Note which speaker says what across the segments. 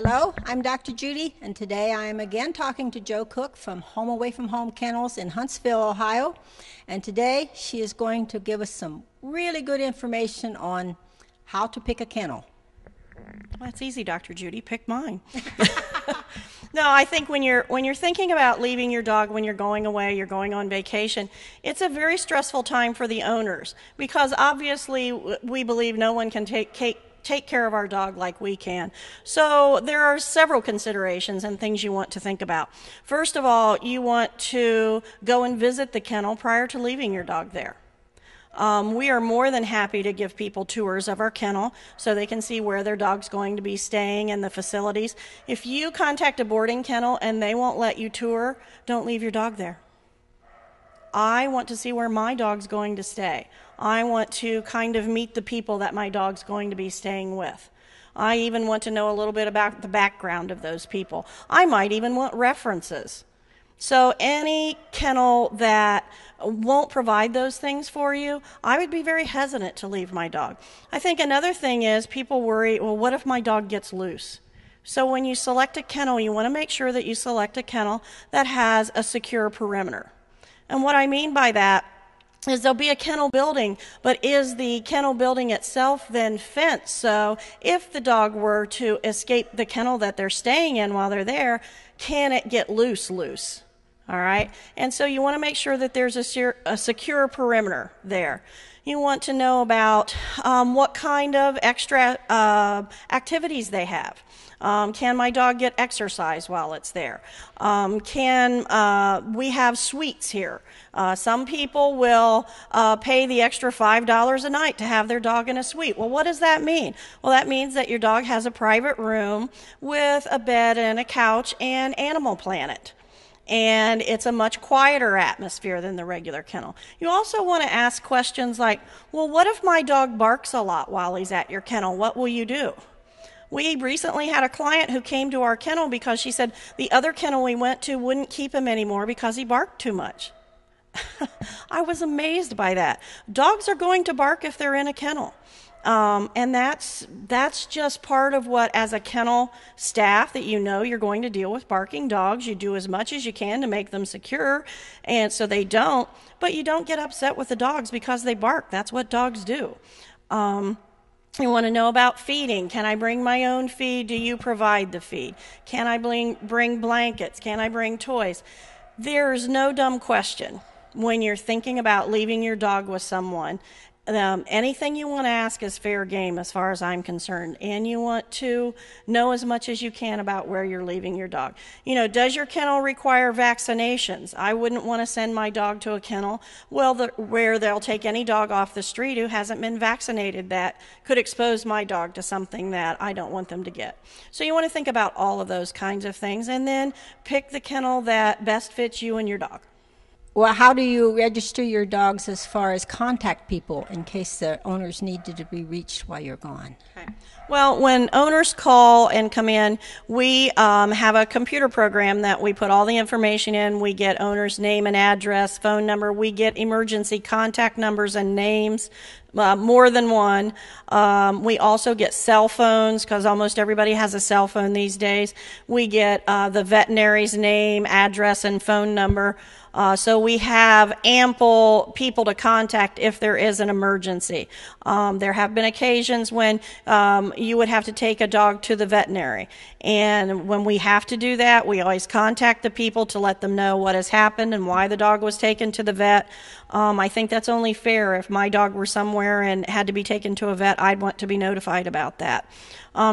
Speaker 1: Hello, I'm Dr. Judy, and today I am again talking to Jo Cook from Home Away from Home Kennels in Huntsville, Ohio. And today she is going to give us some really good information on how to pick a kennel.
Speaker 2: Well, that's easy, Dr. Judy. Pick mine. No, I think when you're thinking about leaving your dog when you're going away, you're going on vacation, it's a very stressful time for the owners because obviously we believe no one can take care of our dog like we can. So there are several considerations and things you want to think about. First of all, you want to go and visit the kennel prior to leaving your dog there. We are more than happy to give people tours of our kennel so they can see where their dog's going to be staying and the facilities. If you contact a boarding kennel and they won't let you tour, don't leave your dog there. I want to see where my dog's going to stay. I want to kind of meet the people that my dog's going to be staying with. I even want to know a little bit about the background of those people. I might even want references. So any kennel that won't provide those things for you, I would be very hesitant to leave my dog. I think another thing is people worry, well, what if my dog gets loose? So when you select a kennel, you want to make sure that you select a kennel that has a secure perimeter. And what I mean by that is there'll be a kennel building, but is the kennel building itself then fenced? So if the dog were to escape the kennel that they're staying in while they're there, can it get loose? All right? And so you want to make sure that there's a secure perimeter there. You want to know about what kind of extra activities they have. Can my dog get exercise while it's there? We have suites here? Some people will pay the extra $5 a night to have their dog in a suite. Well, what does that mean? Well, that means that your dog has a private room with a bed and a couch and Animal Planet. And it's a much quieter atmosphere than the regular kennel. You also want to ask questions like, well, what if my dog barks a lot while he's at your kennel? What will you do? We recently had a client who came to our kennel because she said the other kennel we went to wouldn't keep him anymore because he barked too much. I was amazed by that. Dogs are going to bark if they're in a kennel. And that's just part of what, as a kennel staff, that you know you're going to deal with barking dogs. You do as much as you can to make them secure, and so they don't. But you don't get upset with the dogs because they bark. That's what dogs do. You want to know about feeding. Can I bring my own feed? Do you provide the feed? Can I bring blankets? Can I bring toys? There's no dumb question when you're thinking about leaving your dog with someone. Anything you want to ask is fair game as far as I'm concerned, and you want to know as much as you can about where you're leaving your dog. You know, does your kennel require vaccinations? I wouldn't want to send my dog to a kennel where they'll take any dog off the street who hasn't been vaccinated that could expose my dog to something that I don't want them to get. So you want to think about all of those kinds of things, and then pick the kennel that best fits you and your dog.
Speaker 1: Well, how do you register your dogs as far as contact people in case the owners needed to be reached while you're gone?
Speaker 2: Okay. Well, when owners call and come in, we have a computer program that we put all the information in. We get owner's name and address, phone number. We get emergency contact numbers and names, more than one. We also get cell phones because almost everybody has a cell phone these days. We get the veterinary's name, address, and phone number. So we have ample people to contact if there is an emergency. There have been occasions when you would have to take a dog to the veterinary. And when we have to do that, we always contact the people to let them know what has happened and why the dog was taken to the vet. I think that's only fair. If my dog were somewhere and had to be taken to a vet, I'd want to be notified about that.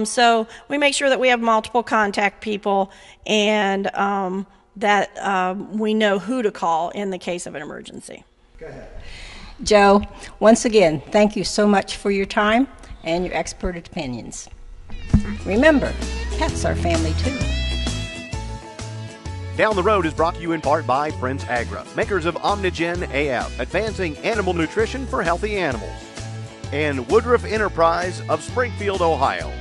Speaker 2: So we make sure that we have multiple contact people and that we know who to call in the case of an emergency.
Speaker 1: Go ahead. Jo, once again, thank you so much for your time and your expert opinions. Remember, pets are family too.
Speaker 3: Down the Road is brought to you in part by Prince Agra, makers of Omnigen AF, advancing animal nutrition for healthy animals, and Woodruff Enterprise of Springfield, Ohio,